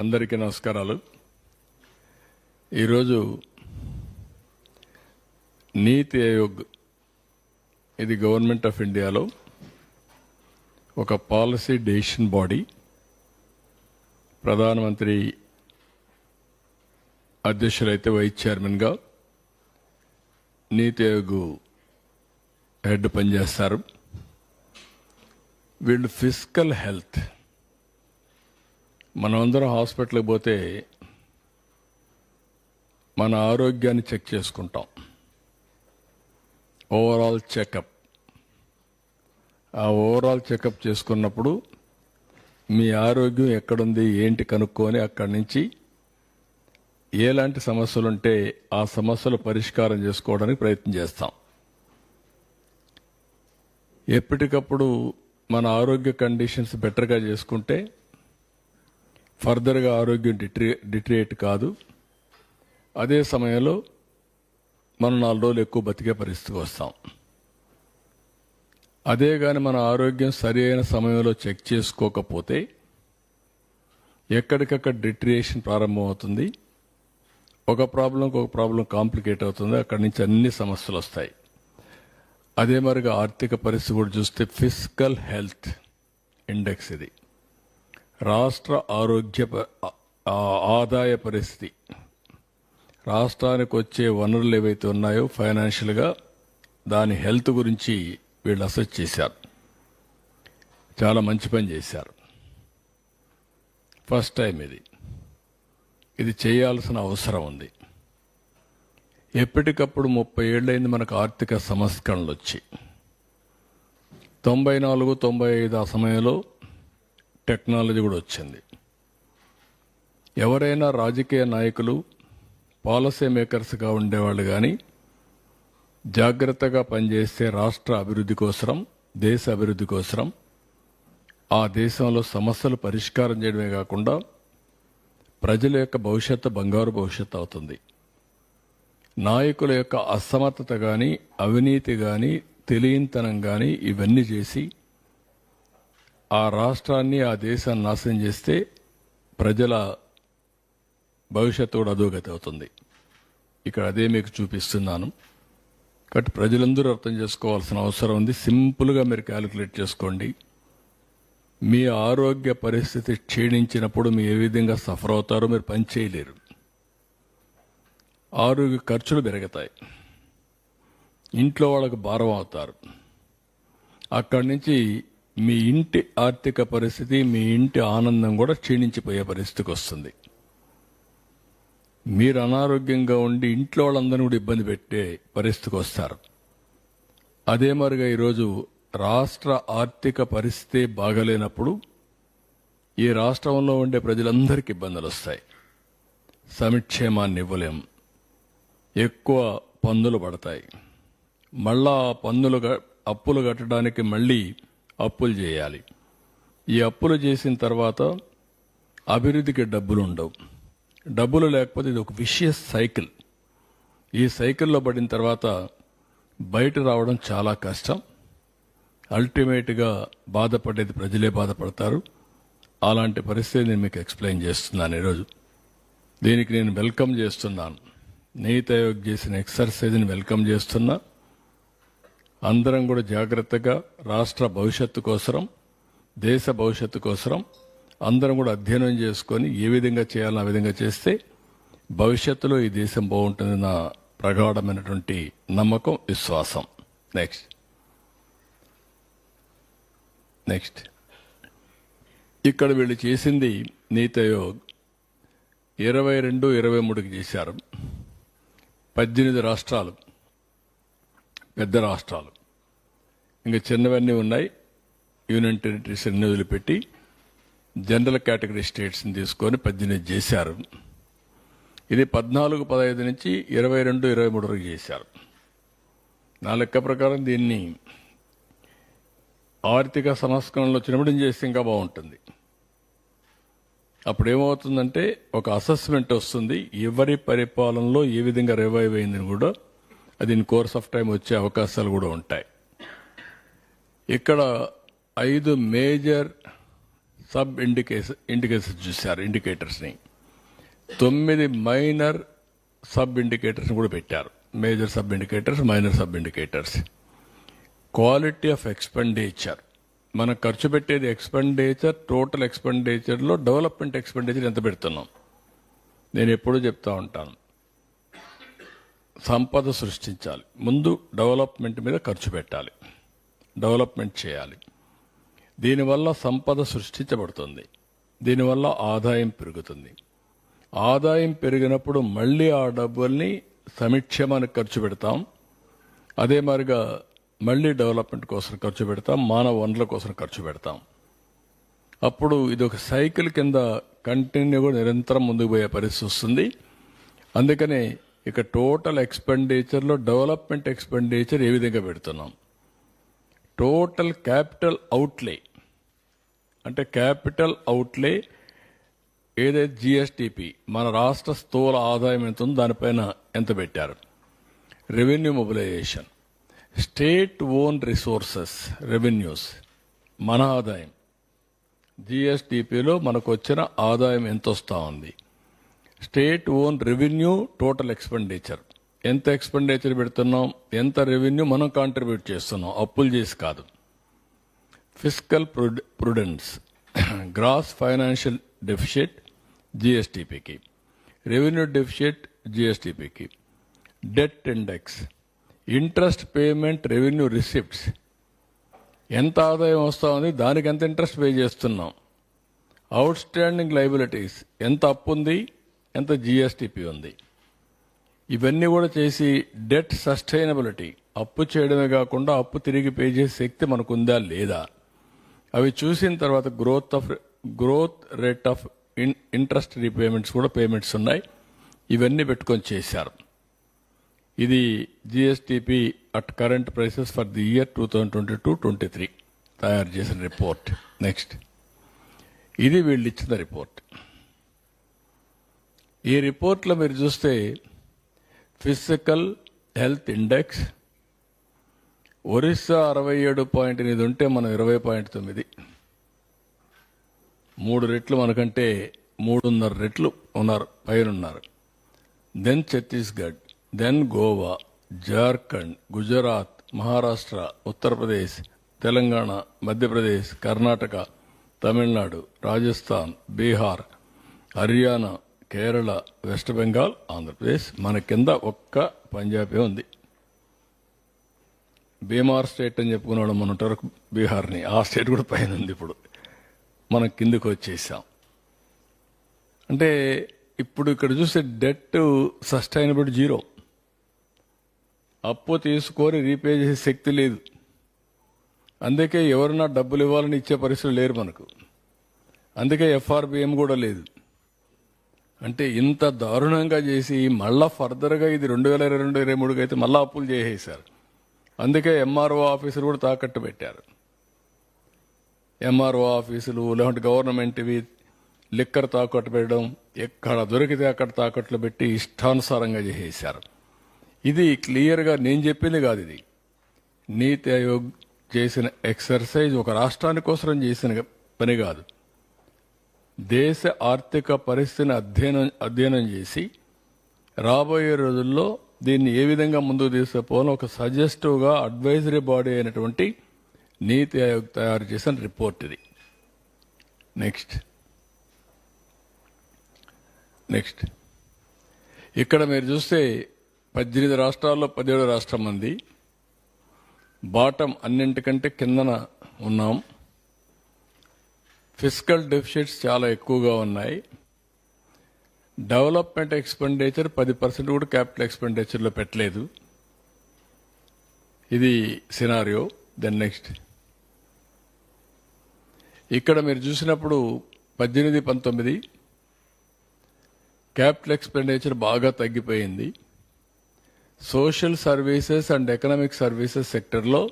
అందరికీ నమస్కారాలు. ఈరోజు నీతి ఆయోగ్ ఇది గవర్నమెంట్ ఆఫ్ ఇండియాలో ఒక పాలసీ డెసిషన్ బాడీ. ప్రధానమంత్రి అధ్యక్షులైతే వైస్ చైర్మన్గా నీతి ఆయోగ్ హెడ్ పనిచేస్తారు. వీళ్ళు ఫిజికల్ హెల్త్, మనమందరం హాస్పిటల్కి పోతే మన ఆరోగ్యాన్ని చెక్ చేసుకుంటాం. Overall checkup. ఆ ఓవరాల్ చెకప్ చేసుకున్నప్పుడు మీ ఆరోగ్యం ఎక్కడుంది ఏంటి కనుక్కొని అక్కడి నుంచి ఎలాంటి సమస్యలుంటే ఆ సమస్యలు పరిష్కారం చేసుకోవడానికి ప్రయత్నం చేస్తాం. ఎప్పటికప్పుడు మన ఆరోగ్య కండిషన్స్ బెటర్గా చేసుకుంటే ఫర్దర్గా ఆరోగ్యం డిటరేట్ కాదు. అదే సమయంలో మనం 4 రోజులు ఎక్కువ బతికే పరిస్థితికి వస్తాం. అదే కానీ మన ఆరోగ్యం సరి అయిన సమయంలో చెక్ చేసుకోకపోతే ఎక్కడికక్కడ డిటరేషన్ ప్రారంభమవుతుంది. ఒక ప్రాబ్లం కాంప్లికేట్ అవుతుంది. అక్కడి నుంచి అన్ని సమస్యలు వస్తాయి. అదే మరిగా ఆర్థిక పరిస్థితి కూడా చూస్తే ఫిజికల్ హెల్త్ ఇండెక్స్ ఇది రాష్ట్ర ఆదాయ పరిస్థితి, రాష్ట్రానికి వచ్చే వనరులు ఏవైతే ఉన్నాయో ఫైనాన్షియల్గా దాని హెల్త్ గురించి వీళ్ళు అసెస్ చేశారు. చాలా మంచి పని చేశారు. ఫస్ట్ టైం ఇది చేయాల్సిన అవసరం ఉంది. ఎప్పటికప్పుడు 30 ఏళ్ళైంది మనకు ఆర్థిక సంస్కరణలు వచ్చి. 94, 95 ఆ సమయంలో టెక్నాలజీ కూడా వచ్చింది. ఎవరైనా రాజకీయ నాయకులు పాలసీ మేకర్స్గా ఉండేవాళ్ళు కానీ జాగ్రత్తగా పనిచేస్తే రాష్ట్ర అభివృద్ధి కోసరం, దేశ అభివృద్ధి కోసరం, ఆ దేశంలో సమస్యలు పరిష్కారం చేయడమే కాకుండా ప్రజల యొక్క భవిష్యత్తు బంగారు భవిష్యత్తు అవుతుంది. నాయకుల యొక్క అసమర్థత కానీ, అవినీతి కానీ, తెలియనితనం కానీ ఇవన్నీ చేసి ఆ రాష్ట్రాన్ని, ఆ దేశాన్ని నాశనం చేస్తే ప్రజల భవిష్యత్తు కూడా అధోగతి అవుతుంది. ఇక్కడ అదే మీకు చూపిస్తున్నాను. కాబట్టి ప్రజలందరూ అర్థం చేసుకోవాల్సిన అవసరం ఉంది. సింపుల్గా మీరు క్యాలిక్యులేట్ చేసుకోండి. మీ ఆరోగ్య పరిస్థితి క్షీణించినప్పుడు మీరు ఏ విధంగా సఫర్ అవుతారో మీరు పని చేయలేరు. ఆరోగ్య ఖర్చులు పెరుగుతాయి. ఇంట్లో వాళ్ళకు భారం అవుతారు. అక్కడి నుంచి మీ ఇంటి ఆర్థిక పరిస్థితి, మీ ఇంటి ఆనందం కూడా క్షీణించిపోయే పరిస్థితికి వస్తుంది. మీరు అనారోగ్యంగా ఉండి ఇంట్లో వాళ్ళందరినీ కూడా ఇబ్బంది పెట్టే పరిస్థితికి వస్తారు. అదే మరిగా ఈరోజు రాష్ట్ర ఆర్థిక పరిస్థితి బాగలేనప్పుడు ఈ రాష్ట్రంలో ఉండే ప్రజలందరికీ ఇబ్బందులు వస్తాయి. సంక్షేమాన్ని ఇవ్వలేం. ఎక్కువ పన్నులు పడతాయి. మళ్ళా అప్పులు కట్టడానికి మళ్ళీ అప్పులు చేయాలి. ఈ అప్పులు చేసిన తర్వాత అభివృద్ధికి డబ్బులు ఉండవు. డబ్బులు లేకపోతే ఇది ఒక విషియస్ సైకిల్. ఈ సైకిల్లో పడిన తర్వాత బయట రావడం చాలా కష్టం. అల్టిమేట్గా బాధపడేది ప్రజలే బాధపడతారు. అలాంటి పరిస్థితి నేను మీకు ఎక్స్ప్లెయిన్ చేస్తున్నాను ఈరోజు. దీనికి నేను వెల్కమ్ చేస్తున్నాను. నీతి ఆయోగ్ చేసిన ఎక్సర్సైజ్ని వెల్కమ్ చేస్తున్నా. అందరం కూడా జాగ్రత్తగా రాష్ట్ర భవిష్యత్తు కోసరం, దేశ భవిష్యత్తు కోసరం అందరం కూడా అధ్యయనం చేసుకొని ఏ విధంగా చేయాలో ఆ విధంగా చేస్తే భవిష్యత్తులో ఈ దేశం బాగుంటుంది నా ప్రగాఢమైనటువంటి నమ్మకం, విశ్వాసం. నెక్స్ట్ ఇక్కడ వీళ్ళు చేసింది నీతి ఆయోగ్ 22, 23కి చేశారు. 18 రాష్ట్రాలు, పెద్ద రాష్ట్రాలు, ఇంకా చిన్నవన్నీ ఉన్నాయి. యూనియన్ టెరిటరీస్ అన్ని వదిలిపెట్టి జనరల్ కేటగిరీ స్టేట్స్ని తీసుకొని 18 చేశారు. ఇది 14, 15 నుంచి 22, 23 వరకు చేశారు. నా లెక్క ప్రకారం దీన్ని ఆర్థిక సంస్కరణలు వచ్చినప్పుడు చేస్తే ఇంకా బాగుంటుంది. అప్పుడు ఏమవుతుందంటే ఒక అసెస్మెంట్ వస్తుంది. ఎవరి పరిపాలనలో ఏ విధంగా రివైవ్ అయిందని కూడా అది ఇన్ కోర్స్ ఆఫ్ టైం వచ్చే అవకాశాలు కూడా ఉంటాయి. ఇక్కడ 5 మేజర్ సబ్ ఇండికేటర్స్ చూశారు, ఇండికేటర్స్ని 9 మైనర్ సబ్ ఇండికేటర్స్ కూడా పెట్టారు. Major sub indicators, minor sub indicators. Quality of expenditure, మనం ఖర్చు పెట్టేది ఎక్స్పెండిచర్, టోటల్ ఎక్స్పెండిచర్లో డెవలప్మెంట్ ఎక్స్పెండిచర్ ఎంత పెడుతున్నాం. నేను ఎప్పుడూ చెప్తా ఉంటాను, సంపద సృష్టించాలి, ముందు డెవలప్మెంట్ మీద ఖర్చు పెట్టాలి, డెవలప్మెంట్ చేయాలి. దీనివల్ల సంపద సృష్టించబడుతుంది, దీనివల్ల ఆదాయం పెరుగుతుంది. ఆదాయం పెరిగినప్పుడు మళ్ళీ ఆ డబ్బుల్ని సంక్షేమానికి ఖర్చు పెడతాం, అదే మాదిరిగా మళ్ళీ డెవలప్మెంట్ కోసం ఖర్చు పెడతాం, మానవ వనరుల కోసం ఖర్చు పెడతాం. అప్పుడు ఇది ఒక సైకిల్ కింద కంటిన్యూగా నిరంతరం ముందుకు పోయే పరిస్థితి వస్తుంది. అందుకనే ఇక టోటల్ ఎక్స్పెండిచర్లో డెవలప్మెంట్ ఎక్స్పెండిచర్ ఏ విధంగా పెడుతున్నాం. టోటల్ క్యాపిటల్ అవుట్లే అంటే క్యాపిటల్ అవుట్లే ఏదైతే జిఎస్టిపి, మన రాష్ట్ర స్థూల ఆదాయం ఎంత ఉందో దానిపైన ఎంత పెట్టారు. Revenue mobilisation, state own resources, revenues, మన ఆదాయం, జిఎస్టిపిలో మనకు వచ్చిన ఆదాయం ఎంత వస్తూ ఉంది. State own revenue, total expenditure, ఎంత ఎక్స్పెండిచర్ పెడుతున్నాం, ఎంత రెవెన్యూ మనం కాంట్రిబ్యూట్ చేస్తున్నాం, అప్పులు చేసి కాదు. Fiscal prudence, gross financial deficit జిఎస్టిపికి, రెవెన్యూ డెఫిసిట్ జిఎస్టిపికి, debt index, interest payment, revenue receipts, ఎంత ఆదాయం వస్తూ ఉంది, దానికి ఎంత ఇంట్రెస్ట్ పే చేస్తున్నాం. అవుట్ స్టాండింగ్ లైబిలిటీస్, ఎంత అప్పు ఉంది, ఎంత జిఎస్టిపి ఉంది. ఇవన్నీ కూడా చేసి డెట్ సస్టైనబిలిటీ, అప్పు చేయడమే కాకుండా అప్పు తిరిగి పే చేసే శక్తి మనకు ఉందా లేదా, అవి చూసిన తర్వాత growth rate of interest repayments కూడా పేమెంట్స్ ఉన్నాయి. ఇవన్నీ పెట్టుకొని చేశారు. ఇది GSTP at current prices for the year 2022-23 తయారు చేసిన రిపోర్ట్. నెక్స్ట్, ఇది వీళ్ళు ఇచ్చిన రిపోర్ట్. ఈ రిపోర్ట్లో మీరు చూస్తే ఫిజికల్ హెల్త్ ఇండెక్స్ ఒరిస్సా 67.8 ఉంటే మనం 20.9, 3 రెట్లు మనకంటే 3.5 రెట్లు ఉన్నారు, పైన ఉన్నారు. Then Chhattisgarh, then Goa, Jharkhand, Gujarat, Maharashtra, Uttar Pradesh, Telangana, Madhya Pradesh, Karnataka, Tamil Nadu, Rajasthan, Bihar, Haryana, Kerala, West Bengal, Andhra Pradesh. మన కింద ఒక్క పంజాబే ఉంది. బీమార్ స్టేట్ అని చెప్పుకున్నాడు మన వరకు బీహార్ని, ఆ స్టేట్ కూడా పైన ఉంది. ఇప్పుడు మనం కిందకు వచ్చేసాం. అంటే ఇప్పుడు ఇక్కడ చూస్తే డెట్ సస్టైనబిలిటీ 0, అప్పు తీసుకొని రీపే చేసే శక్తి లేదు. అందుకే ఎవరన్నా డబ్బులు ఇవ్వాలని ఇచ్చే పరిస్థితులు లేరు మనకు. అందుకే ఎఫ్ఆర్బిఎం కూడా లేదు. అంటే ఇంత దారుణంగా చేసి మళ్ళా ఫర్దర్గా ఇది 2022-23 అయితే మళ్ళా అప్పులు చేసేశారు. అందుకే ఎంఆర్ఓ ఆఫీసులు కూడా తాకట్టు పెట్టారు. ఎంఆర్ఓ ఆఫీసులు లేకుంటే గవర్నమెంట్వి లిక్కర్ తాకట్టు పెట్టడం, ఎక్కడ దొరికితే అక్కడ తాకట్లు పెట్టి ఇష్టానుసారంగా చేసేశారు. ఇది క్లియర్గా నేను చెప్పింది కాదు, ఇది నీతి ఆయోగ్ చేసిన ఎక్సర్సైజ్, ఒక రాష్ట్రాని కోసం చేసిన పని కాదు. దేశ ఆర్థిక పరిస్థితిని అధ్యయనం చేసి రాబోయే రోజుల్లో దీన్ని ఏ విధంగా ముందుకు తీసుకుపోవాలో ఒక సజెస్టివ్గా అడ్వైజరీ బాడీ అయినటువంటి నీతి ఆయోగ్ తయారు చేసిన రిపోర్ట్ ఇది. నెక్స్ట్ ఇక్కడ మీరు చూస్తే 18 రాష్ట్రాల్లో 17 రాష్ట్రం మంది బాటం అన్నింటికంటే కిందన ఉన్నాం. ఫిస్కల్ డెఫిసిట్స్ చాలా ఎక్కువగా ఉన్నాయి. డెవలప్మెంట్ ఎక్స్పెండిచర్ 10% కూడా క్యాపిటల్ ఎక్స్పెండిచర్లో పెట్టలేదు. ఇది సినారియో. దెన్ నెక్స్ట్, ఇక్కడ మీరు చూసినప్పుడు 18-19 క్యాపిటల్ ఎక్స్పెండిచర్ బాగా తగ్గిపోయింది. Social services and economic services సెక్టర్లో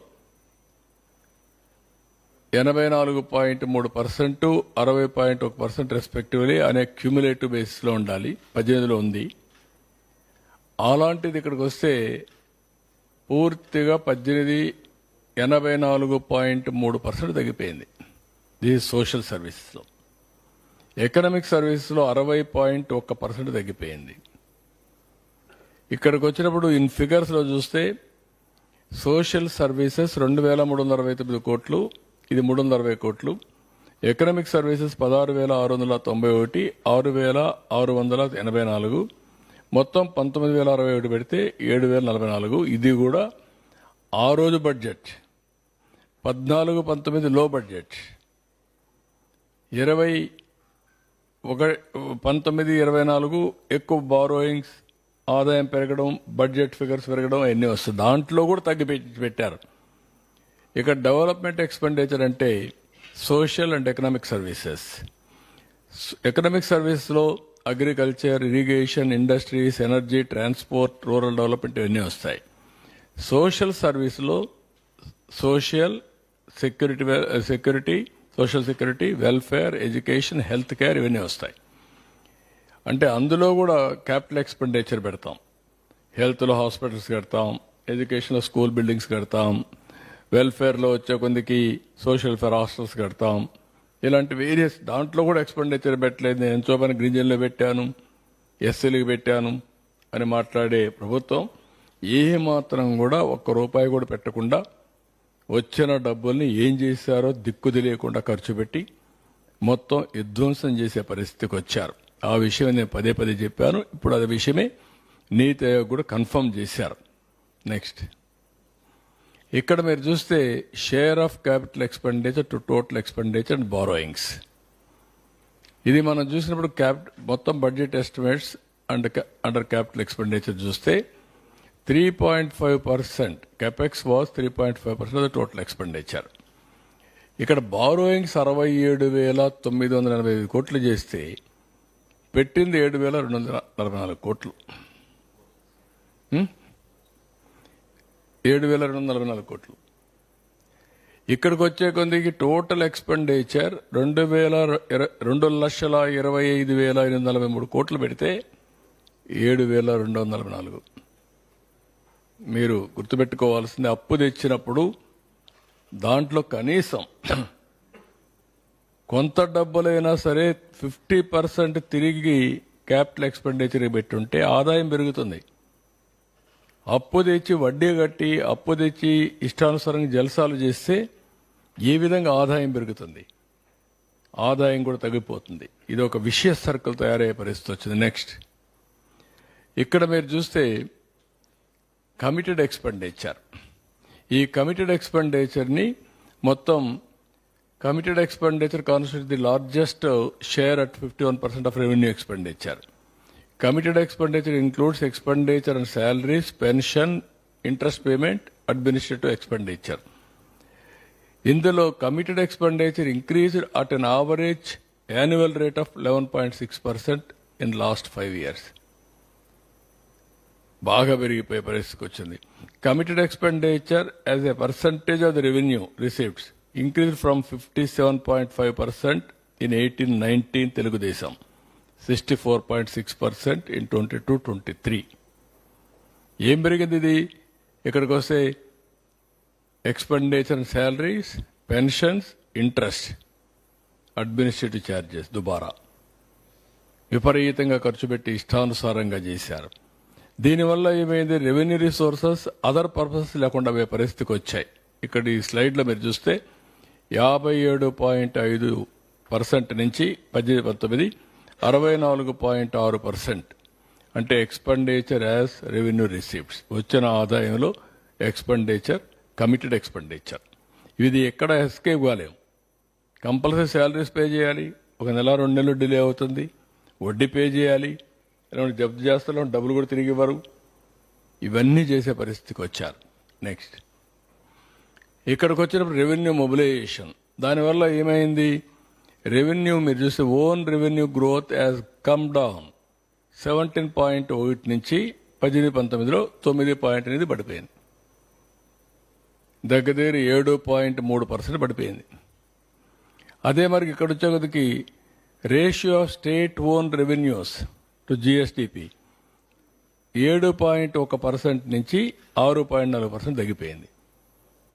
84.3%, 60.1% రెస్పెక్టివ్లీ అనే క్యూములేటివ్ బేసిస్లో ఉండాలి. 18లో ఉంది. అలాంటిది ఇక్కడికి వస్తే పూర్తిగా 18 84.3% తగ్గిపోయింది. దిస్ సోషల్ సర్వీసెస్లో. ఎకనామిక్ సర్వీసెస్లో 60.1% తగ్గిపోయింది. ఇక్కడికి వచ్చినప్పుడు ఇన్ ఫిగర్స్లో చూస్తే సోషల్ సర్వీసెస్ 2,369 కోట్లు, ఇది 360 కోట్లు. ఎకనామిక్ సర్వీసెస్ 16,691, 6,684, మొత్తం 19,061 పెడితే 7,044. ఇది కూడా ఆ రోజు బడ్జెట్. 14-19 లో బడ్జెట్, 19-24 ఎక్కువ బారోయింగ్స్, ఆదాయం పెరగడం, బడ్జెట్ ఫిగర్స్ పెరగడం అన్నీ వస్తుంది. దాంట్లో కూడా తగ్గి పెట్టారు. ఇక డెవలప్మెంట్ ఎక్స్పెండిచర్ అంటే social and economic services. Economic సర్వీస్లో agriculture, irrigation, industries, energy, transport, rural development ఇవన్నీ వస్తాయి. సోషల్ సర్వీస్లో social security, social security, welfare, education, health care ఇవన్నీ వస్తాయి. అంటే అందులో కూడా క్యాపిటల్ ఎక్స్పెండిచర్ పెడతాం. హెల్త్లో హాస్పిటల్స్ కడతాం, ఎడ్యుకేషన్లో స్కూల్ బిల్డింగ్స్ కడతాం, వెల్ఫేర్లో వచ్చే కొందికి సోషల్ వెల్ఫేర్ హాస్టల్స్ కడతాం. ఇలాంటి వేరియస్ దాంట్లో కూడా ఎక్స్పెండిచర్ పెట్టలేదు. నేను ఎంతో పని గిరిజనులు పెట్టాను, ఎస్సీలకు పెట్టాను అని మాట్లాడే ప్రభుత్వం ఏ మాత్రం కూడా ఒక్క రూపాయి కూడా పెట్టకుండా వచ్చిన డబ్బుల్ని ఏం చేశారో దిక్కు తెలియకుండా ఖర్చు పెట్టి మొత్తం విధ్వంసం చేసే పరిస్థితికి వచ్చారు. ఆ విషయం నేను పదే చెప్పాను. ఇప్పుడు అది విషయమే నీతి ఆయోగ్ కూడా కన్ఫర్మ్ చేశారు. నెక్స్ట్, ఇక్కడ మీరు చూస్తే share of capital expenditure to total expenditure and borrowings. ఇది మనం చూసినప్పుడు మొత్తం budget estimates under capital expenditure చూస్తే 3.5%, capex was 3.5% of the total expenditure. ఇక్కడ బారోయింగ్స్ 67,985 కోట్లు చేస్తే పెట్టింది 7,244 కోట్లు. 7,244 కోట్లు. ఇక్కడికి వచ్చే కొందికి టోటల్ ఎక్స్పెండిచర్ 2,25,843 కోట్లు పెడితే 7,244. మీరు గుర్తుపెట్టుకోవాల్సింది, అప్పు తెచ్చినప్పుడు దాంట్లో కనీసం కొంత డబ్బులైనా సరే 50% తిరిగి క్యాపిటల్ ఎక్స్పెండిచర్ పెట్టుంటే ఆదాయం పెరుగుతుంది. అప్పు తెచ్చి వడ్డీ కట్టి అప్పు తెచ్చి ఇష్టానుసారంగా జల్సాలు చేస్తే ఏ విధంగా ఆదాయం పెరుగుతుంది? ఆదాయం కూడా తగ్గిపోతుంది. ఇది ఒక విషియస్ సర్కిల్ తయారయ్యే పరిస్థితి వచ్చింది. నెక్స్ట్, ఇక్కడ మీరు చూస్తే కమిటెడ్ ఎక్స్పెండిచర్. ఈ కమిటెడ్ ఎక్స్పెండిచర్ని మొత్తం committed expenditure constitute the largest share at 51% of revenue expenditure. Committed expenditure includes expenditure and salaries, pension, interest payment, administrative expenditure. ఇందులో committed expenditure increased at an average annual rate of 11.6% in last 5 years. బాగా పెరిగిపోయే పరిస్థితికి వచ్చింది. Committed expenditure as a percentage of the revenue receipts increase from 57.5% in 18-19 Telugu Desam, 64.6% in 22-23. ఏం పెరిగింది ఇది? ఇక్కడికి వస్తే expenditure salaries, pensions, interest, administrative charges దుబారా విపరీతంగా ఖర్చు పెట్టి ఇష్టానుసారంగా చేశారు. దీనివల్ల ఏమైంది? రెవెన్యూ రిసోర్సెస్ అదర్ పర్పసెస్ లేకుండా పోయే పరిస్థితికి వచ్చాయి. ఇక్కడ ఈ స్లైడ్లో మీరు చూస్తే 57.5% నుంచి 18-19 64.6%. అంటే ఎక్స్పెండిచర్ యాజ్ రెవెన్యూ రిసీవ్డ్స్, వచ్చిన ఆదాయంలో ఎక్స్పెండిచర్, కమిటెడ్ ఎక్స్పెండిచర్. ఇది ఎక్కడ ఎస్కేప్ కాలేము. కంపల్సరీ శాలరీస్ పే చేయాలి, ఒక నెల 2 నెలలు డిలే అవుతుంది, వడ్డీ పే చేయాలి, జప్తు చేస్తాలో డబ్బులు కూడా తిరిగి ఇవ్వరు. ఇవన్నీ చేసే పరిస్థితికి వచ్చారు. నెక్స్ట్, ఇక్కడికి వచ్చినప్పుడు రెవెన్యూ మొబిలైజేషన్. దానివల్ల ఏమైంది? రెవెన్యూ మీరు చూస్తే own revenue growth as come down 17.1 నుంచి 18-19లో 9.8 పడిపోయింది. దగ్గర 7.3% పడిపోయింది. అదే మరి ఇక్కడ వచ్చేకొద్దికి ratio of state own revenues to GSDP 7.1% నుంచి 6.4% తగ్గిపోయింది.